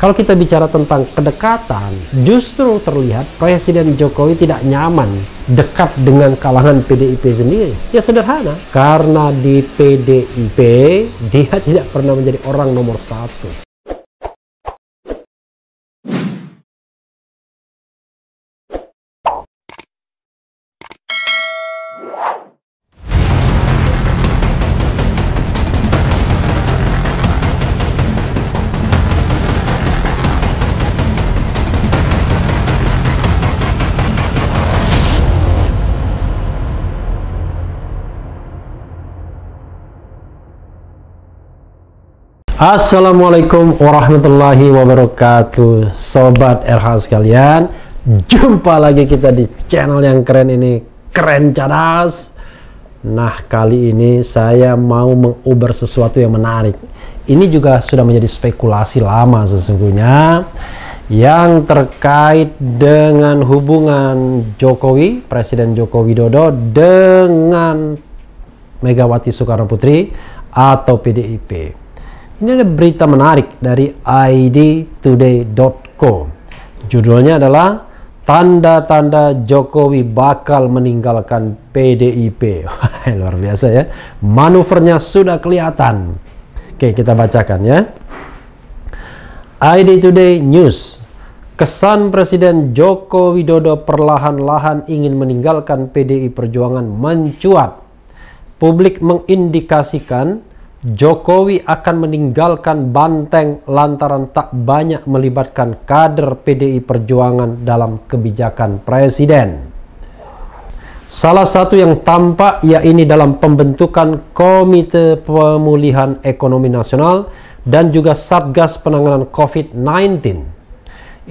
Kalau kita bicara tentang kedekatan, justru terlihat Presiden Jokowi tidak nyaman dekat dengan kalangan PDIP sendiri. Ya sederhana, karena di PDIP dia tidak pernah menjadi orang nomor satu. Assalamualaikum warahmatullahi wabarakatuh, Sobat RH sekalian. Jumpa lagi kita di channel yang keren ini, Keren Cadas. Nah, kali ini saya mau menguber sesuatu yang menarik. Ini juga sudah menjadi spekulasi lama sesungguhnya, yang terkait dengan hubungan Jokowi, Presiden Joko Widodo dengan Megawati Soekarno Putri atau PDIP. Ini ada berita menarik dari idtoday.co. Judulnya adalah tanda-tanda Jokowi bakal meninggalkan PDIP. Luar biasa ya. Manuvernya sudah kelihatan. Oke, kita bacakan ya. ID Today News. Kesan Presiden Joko Widodo perlahan-lahan ingin meninggalkan PDI Perjuangan mencuat. Publik mengindikasikan Jokowi akan meninggalkan Banteng lantaran tak banyak melibatkan kader PDI Perjuangan dalam kebijakan Presiden. Salah satu yang tampak yakni dalam pembentukan Komite Pemulihan Ekonomi Nasional dan juga Satgas Penanganan COVID-19.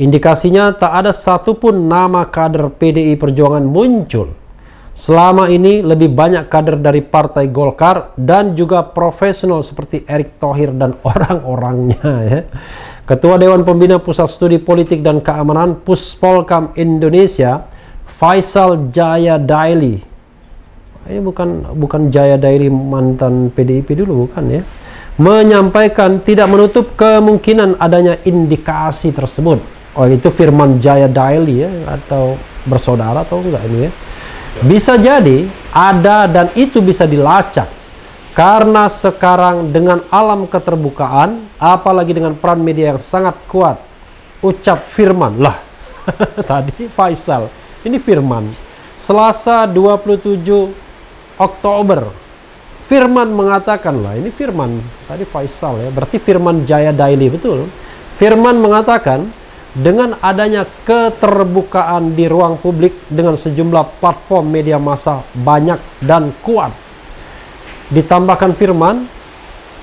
Indikasinya tak ada satupun nama kader PDI Perjuangan muncul. Selama ini lebih banyak kader dari Partai Golkar dan juga profesional seperti Erick Thohir dan orang-orangnya ya. Ketua Dewan Pembina Pusat Studi Politik dan Keamanan Puspolkam Indonesia, Faisal Jaya Daily. Ini bukan Jaya Daily mantan PDIP dulu, bukan ya. Menyampaikan tidak menutup kemungkinan adanya indikasi tersebut. Oh, itu Firman Jaya Daily ya, atau bersaudara atau enggak ini ya. Bisa jadi ada, dan itu bisa dilacak karena sekarang dengan alam keterbukaan, apalagi dengan peran media yang sangat kuat, ucap Firman lah. Tadi Faisal, ini Firman. Selasa 27 Oktober Firman mengatakan lah, ini Firman, tadi Faisal ya, berarti Firman Jaya Daily, betul. Firman mengatakan dengan adanya keterbukaan di ruang publik dengan sejumlah platform media massa banyak dan kuat. Ditambahkan Firman,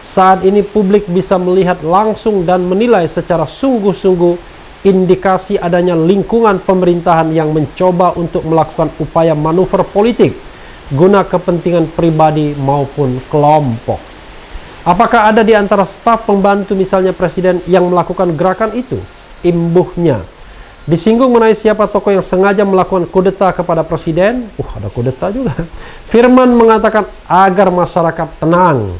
saat ini publik bisa melihat langsung dan menilai secara sungguh-sungguh indikasi adanya lingkungan pemerintahan yang mencoba untuk melakukan upaya manuver politik guna kepentingan pribadi maupun kelompok. Apakah ada di antara staf pembantu misalnya Presiden yang melakukan gerakan itu? Imbuhnya disinggung mengenai siapa tokoh yang sengaja melakukan kudeta kepada Presiden. Ada kudeta juga. Firman mengatakan agar masyarakat tenang.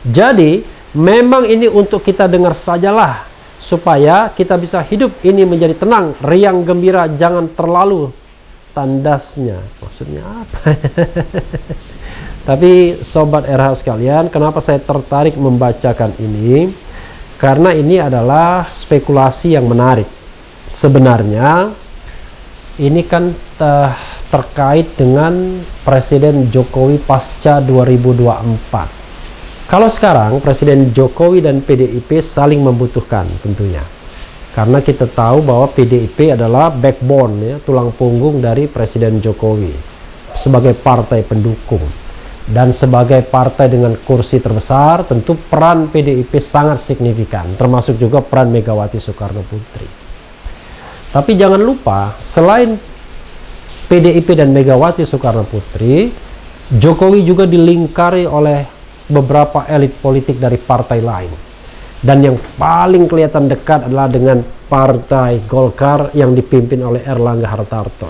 Jadi memang ini untuk kita dengar sajalah, supaya kita bisa hidup ini menjadi tenang, riang, gembira, jangan terlalu tandasnya. Maksudnya apa? Tapi Sobat RH sekalian, kenapa saya tertarik membacakan ini? Karena ini adalah spekulasi yang menarik. Sebenarnya ini kan terkait dengan Presiden Jokowi pasca 2024. Kalau sekarang Presiden Jokowi dan PDIP saling membutuhkan tentunya. Karena kita tahu bahwa PDIP adalah backbone ya, tulang punggung dari Presiden Jokowi sebagai partai pendukung. Dan sebagai partai dengan kursi terbesar, tentu peran PDIP sangat signifikan, termasuk juga peran Megawati Soekarno Putri. Tapi jangan lupa, selain PDIP dan Megawati Soekarno Putri, Jokowi juga dilingkari oleh beberapa elit politik dari partai lain. Dan yang paling kelihatan dekat adalah dengan Partai Golkar yang dipimpin oleh Erlangga Hartarto.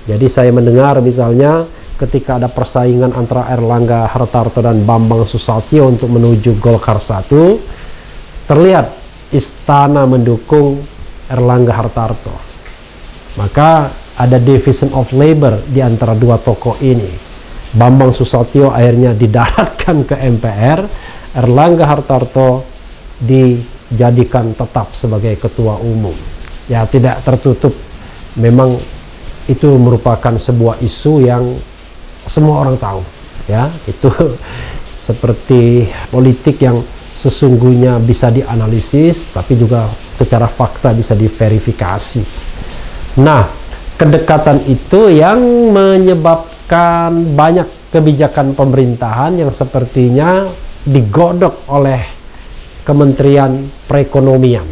Jadi saya mendengar misalnya ketika ada persaingan antara Erlangga Hartarto dan Bambang Susatyo untuk menuju Golkar 1, terlihat istana mendukung Erlangga Hartarto. Maka ada division of labor di antara dua tokoh ini. Bambang Susatyo akhirnya didaratkan ke MPR, Erlangga Hartarto dijadikan tetap sebagai ketua umum. Ya, tidak tertutup, memang itu merupakan sebuah isu yang semua orang tahu. Ya, itu seperti politik yang sesungguhnya bisa dianalisis, tapi juga secara fakta bisa diverifikasi. Nah, kedekatan itu yang menyebabkan banyak kebijakan pemerintahan yang sepertinya digodok oleh Kementerian Perekonomian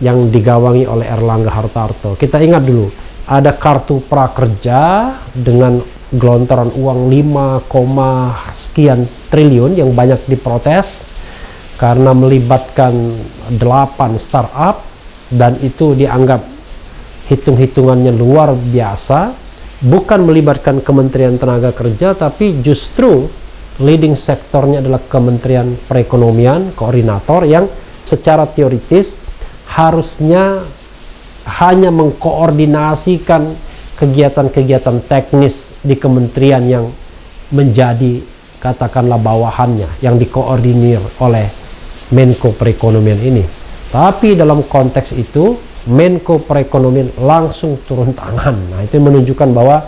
yang digawangi oleh Erlangga Hartarto. Kita ingat dulu, ada kartu prakerja dengan gelontoran uang 5, sekian triliun yang banyak diprotes karena melibatkan 8 startup, dan itu dianggap hitung-hitungannya luar biasa. Bukan melibatkan Kementerian Tenaga Kerja, tapi justru leading sektornya adalah Kementerian Perekonomian, koordinator yang secara teoritis harusnya hanya mengkoordinasikan kegiatan-kegiatan teknis di kementerian yang menjadi katakanlah bawahannya, yang dikoordinir oleh Menko Perekonomian ini. Tapi dalam konteks itu Menko Perekonomian langsung turun tangan. Nah, itu menunjukkan bahwa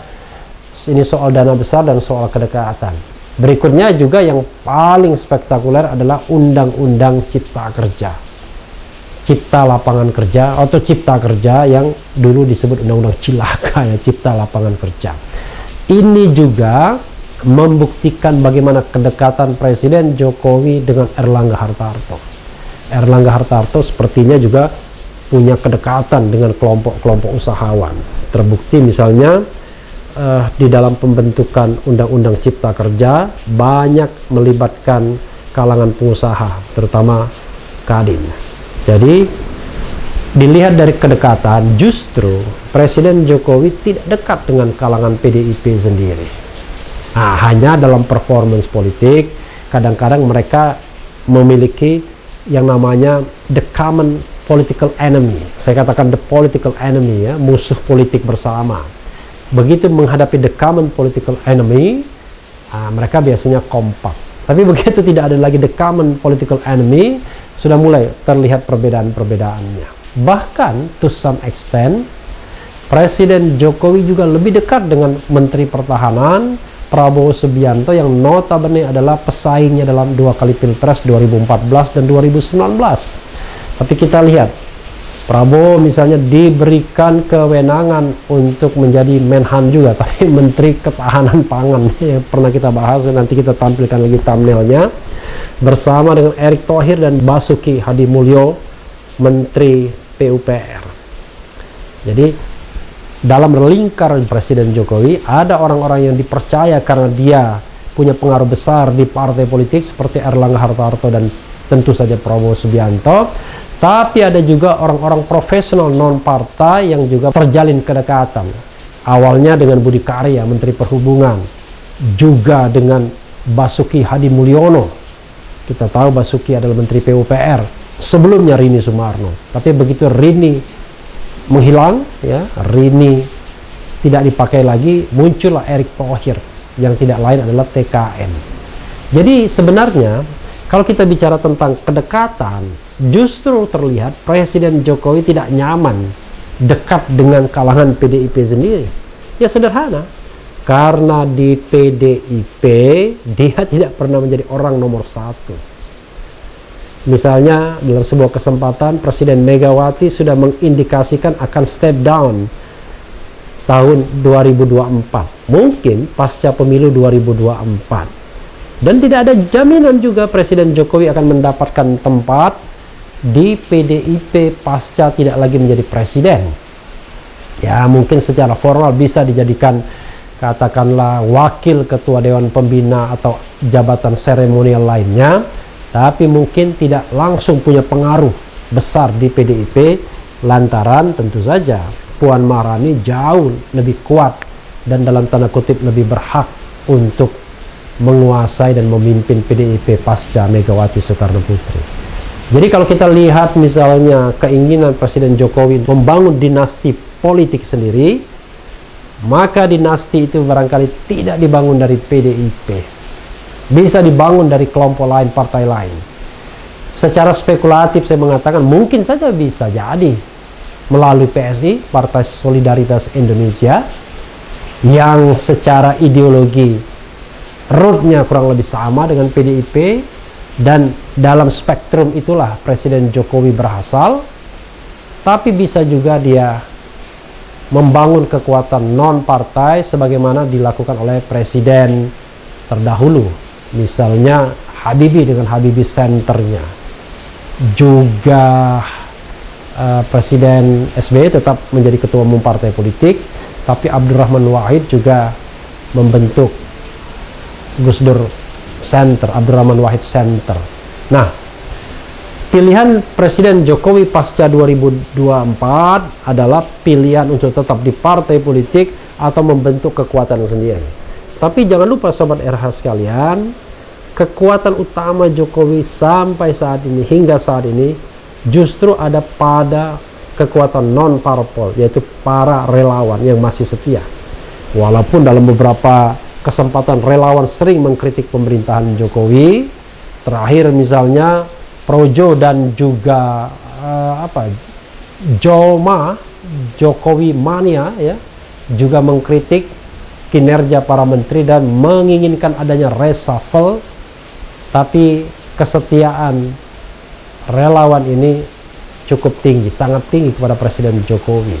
ini soal dana besar dan soal kedekatan. Berikutnya juga yang paling spektakuler adalah Undang-Undang Cipta Kerja, Cipta Lapangan Kerja atau Cipta Kerja yang dulu disebut Undang-Undang Cilaka, ya, Cipta Lapangan Kerja. Ini juga membuktikan bagaimana kedekatan Presiden Jokowi dengan Erlangga Hartarto. Erlangga Hartarto sepertinya juga punya kedekatan dengan kelompok-kelompok usahawan. Terbukti misalnya di dalam pembentukan Undang-Undang Cipta Kerja banyak melibatkan kalangan pengusaha, terutama Kadin. Jadi dilihat dari kedekatan, justru Presiden Jokowi tidak dekat dengan kalangan PDIP sendiri. Nah, hanya dalam performance politik, kadang-kadang mereka memiliki yang namanya the common political enemy. Saya katakan the political enemy, ya, musuh politik bersama. Begitu menghadapi the common political enemy, mereka biasanya kompak. Tapi begitu tidak ada lagi the common political enemy, sudah mulai terlihat perbedaan-perbedaannya. Bahkan to some extent, Presiden Jokowi juga lebih dekat dengan Menteri Pertahanan Prabowo Subianto yang notabene adalah pesaingnya dalam 2 kali Pilpres 2014 dan 2019. Tapi kita lihat, Prabowo misalnya diberikan kewenangan untuk menjadi Menhan juga, tapi Menteri Ketahanan Pangan yang pernah kita bahas, nanti kita tampilkan lagi thumbnailnya, bersama dengan Erick Thohir dan Basuki Hadimulyo, Menteri PUPR. Jadi dalam lingkaran Presiden Jokowi ada orang-orang yang dipercaya karena dia punya pengaruh besar di partai politik seperti Erlangga Hartarto dan tentu saja Prabowo Subianto. Tapi ada juga orang-orang profesional non-partai yang juga terjalin kedekatan. Awalnya dengan Budi Karya, Menteri Perhubungan, juga dengan Basuki Hadimulyono. Kita tahu Basuki adalah Menteri PUPR, sebelumnya Rini Sumarno. Tapi begitu Rini menghilang, ya, Rini tidak dipakai lagi, muncullah Erick Thohir yang tidak lain adalah TKN. Jadi sebenarnya kalau kita bicara tentang kedekatan, justru terlihat Presiden Jokowi tidak nyaman dekat dengan kalangan PDIP sendiri. Ya sederhana, karena di PDIP dia tidak pernah menjadi orang nomor 1. Misalnya dalam sebuah kesempatan Presiden Megawati sudah mengindikasikan akan step down tahun 2024, mungkin pasca pemilu 2024. Dan tidak ada jaminan juga Presiden Jokowi akan mendapatkan tempat di PDIP pasca tidak lagi menjadi presiden. Ya, mungkin secara formal bisa dijadikan katakanlah wakil ketua Dewan Pembina atau jabatan seremonial lainnya, tapi mungkin tidak langsung punya pengaruh besar di PDIP lantaran tentu saja Puan Maharani jauh lebih kuat dan dalam tanda kutip lebih berhak untuk menguasai dan memimpin PDIP pasca Megawati Soekarno Putri. Jadi kalau kita lihat misalnya keinginan Presiden Jokowi membangun dinasti politik sendiri, maka dinasti itu barangkali tidak dibangun dari PDIP, bisa dibangun dari kelompok lain, partai lain. Secara spekulatif saya mengatakan mungkin saja bisa jadi melalui PSI, Partai Solidaritas Indonesia, yang secara ideologi rootnya kurang lebih sama dengan PDIP, dan dalam spektrum itulah Presiden Jokowi berasal. Tapi bisa juga dia membangun kekuatan non-partai sebagaimana dilakukan oleh presiden terdahulu, misalnya Habibie dengan Habibie Centernya. Juga Presiden SBY tetap menjadi ketua umum partai politik, tapi Abdurrahman Wahid juga membentuk Gus Dur Center, Abdurrahman Wahid Center. Nah, pilihan Presiden Jokowi pasca 2024 adalah pilihan untuk tetap di partai politik atau membentuk kekuatan sendiri. Tapi jangan lupa Sobat RH sekalian, kekuatan utama Jokowi sampai saat ini, hingga saat ini, justru ada pada kekuatan non-parpol, yaitu para relawan yang masih setia. Walaupun dalam beberapa kesempatan relawan sering mengkritik pemerintahan Jokowi, terakhir misalnya Projo dan juga Jokowi Mania ya, juga mengkritik kinerja para menteri dan menginginkan adanya reshuffle. Tapi kesetiaan relawan ini cukup tinggi, sangat tinggi kepada Presiden Jokowi.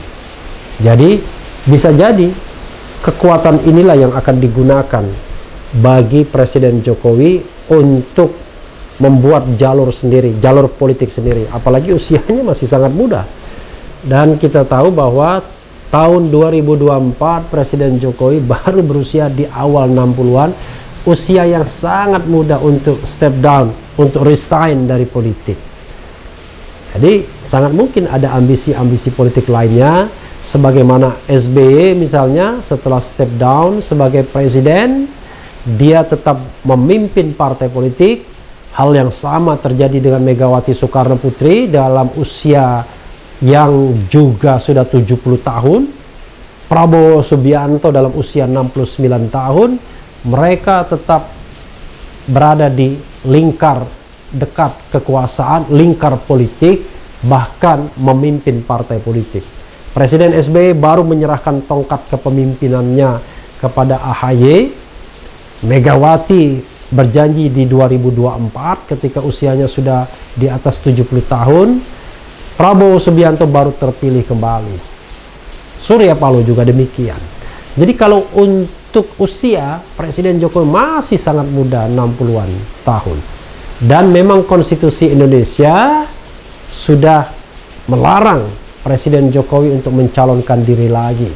Jadi bisa jadi kekuatan inilah yang akan digunakan bagi Presiden Jokowi untuk membuat jalur sendiri, jalur politik sendiri. Apalagi usianya masih sangat muda. Dan kita tahu bahwa tahun 2024 Presiden Jokowi baru berusia di awal 60-an, usia yang sangat muda untuk step down, untuk resign dari politik. Jadi sangat mungkin ada ambisi-ambisi politik lainnya, sebagaimana SBY misalnya setelah step down sebagai presiden, dia tetap memimpin partai politik. Hal yang sama terjadi dengan Megawati Soekarno Putri dalam usia yang juga sudah 70 tahun. Prabowo Subianto dalam usia 69 tahun. Mereka tetap berada di lingkar dekat kekuasaan, lingkar politik, bahkan memimpin partai politik. Presiden SBY baru menyerahkan tongkat kepemimpinannya kepada AHY. Megawati berjanji di 2024 ketika usianya sudah di atas 70 tahun. Prabowo Subianto baru terpilih kembali. Surya Paloh juga demikian. Jadi kalau untuk usia, Presiden Jokowi masih sangat muda, 60-an tahun. Dan memang konstitusi Indonesia sudah melarang Presiden Jokowi untuk mencalonkan diri lagi.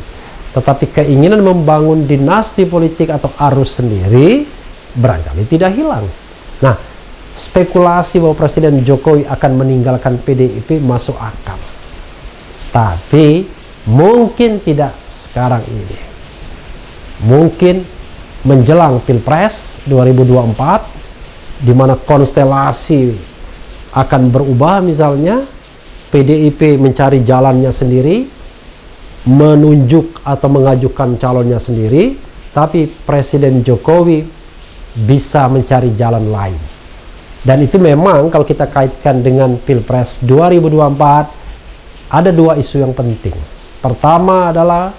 Tetapi keinginan membangun dinasti politik atau arus sendiri barangkali tidak hilang. Nah, spekulasi bahwa Presiden Jokowi akan meninggalkan PDIP masuk akal. Tapi mungkin tidak sekarang ini. Mungkin menjelang Pilpres 2024, di mana konstelasi akan berubah, misalnya PDIP mencari jalannya sendiri, menunjuk atau mengajukan calonnya sendiri, tapi Presiden Jokowi bisa mencari jalan lain. Dan itu memang kalau kita kaitkan dengan Pilpres 2024, ada dua isu yang penting. Pertama adalah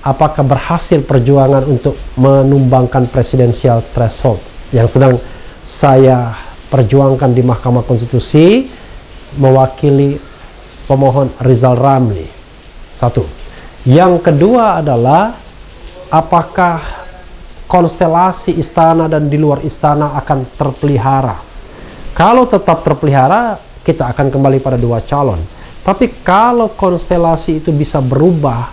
apakah berhasil perjuangan untuk menumbangkan presidensial threshold yang sedang saya perjuangkan di Mahkamah Konstitusi mewakili pemohon Rizal Ramli. Satu. Yang kedua adalah apakah konstelasi istana dan di luar istana akan terpelihara. Kalau tetap terpelihara, kita akan kembali pada dua calon. Tapi kalau konstelasi itu bisa berubah,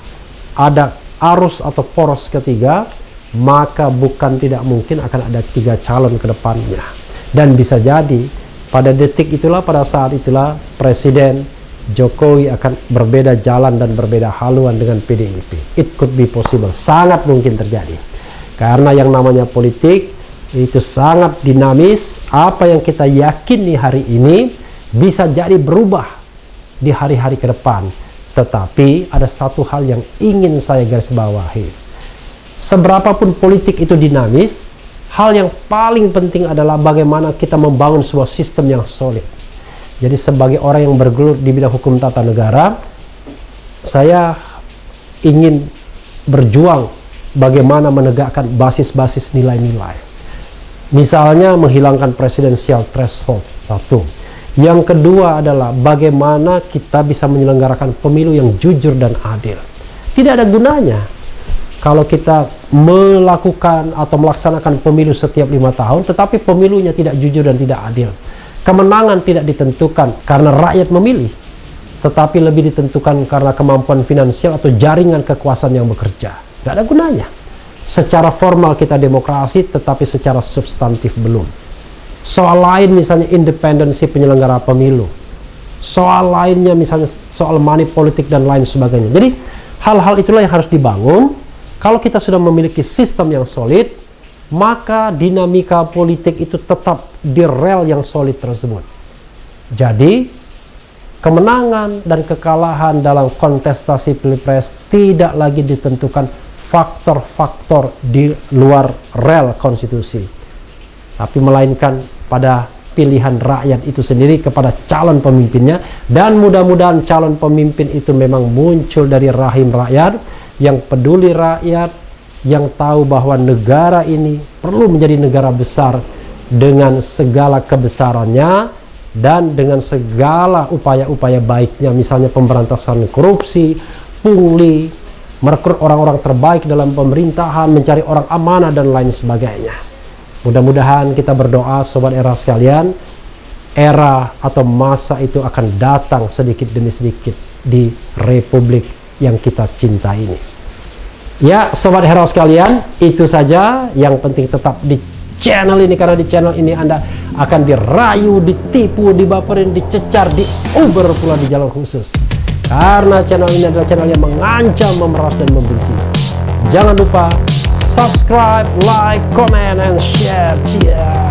ada arus atau poros ketiga, maka bukan tidak mungkin akan ada 3 calon ke depannya. Dan bisa jadi pada detik itulah, pada saat itulah Presiden Jokowi akan berbeda jalan dan berbeda haluan dengan PDIP. It could be possible, sangat mungkin terjadi. Karena yang namanya politik itu sangat dinamis. Apa yang kita yakini hari ini bisa jadi berubah di hari-hari ke depan. Tetapi ada satu hal yang ingin saya garis bawahi. Seberapapun politik itu dinamis, hal yang paling penting adalah bagaimana kita membangun sebuah sistem yang solid. Jadi sebagai orang yang bergelut di bidang hukum tata negara, saya ingin berjuang bagaimana menegakkan basis-basis nilai-nilai. Misalnya menghilangkan presidensial threshold, satu. Yang kedua adalah bagaimana kita bisa menyelenggarakan pemilu yang jujur dan adil. Tidak ada gunanya kalau kita melakukan atau melaksanakan pemilu setiap 5 tahun, tetapi pemilunya tidak jujur dan tidak adil. Kemenangan tidak ditentukan karena rakyat memilih, tetapi lebih ditentukan karena kemampuan finansial atau jaringan kekuasaan yang bekerja. Tidak ada gunanya. Secara formal kita demokrasi, tetapi secara substantif belum. Soal lain misalnya independensi penyelenggara pemilu. Soal lainnya misalnya soal money politik dan lain sebagainya. Jadi hal-hal itulah yang harus dibangun. Kalau kita sudah memiliki sistem yang solid, maka dinamika politik itu tetap di rel yang solid tersebut. Jadi kemenangan dan kekalahan dalam kontestasi pilpres tidak lagi ditentukan faktor-faktor di luar rel konstitusi, tapi melainkan pada pilihan rakyat itu sendiri kepada calon pemimpinnya. Dan mudah-mudahan calon pemimpin itu memang muncul dari rahim rakyat, yang peduli rakyat, yang tahu bahwa negara ini perlu menjadi negara besar dengan segala kebesarannya dan dengan segala upaya-upaya baiknya, misalnya pemberantasan korupsi, pungli, merekrut orang-orang terbaik dalam pemerintahan, mencari orang amanah dan lain sebagainya. Mudah-mudahan kita berdoa, Sobat Era sekalian, era atau masa itu akan datang sedikit demi sedikit di republik yang kita cintai ini. Ya, Sobat Hera sekalian, itu saja. Yang penting tetap di channel ini, karena di channel ini Anda akan dirayu, ditipu, dibaperin, dicecar, diuber pula di jalur khusus. Karena channel ini adalah channel yang mengancam, memeras, dan membenci. Jangan lupa subscribe, like, comment, and share. Cheers.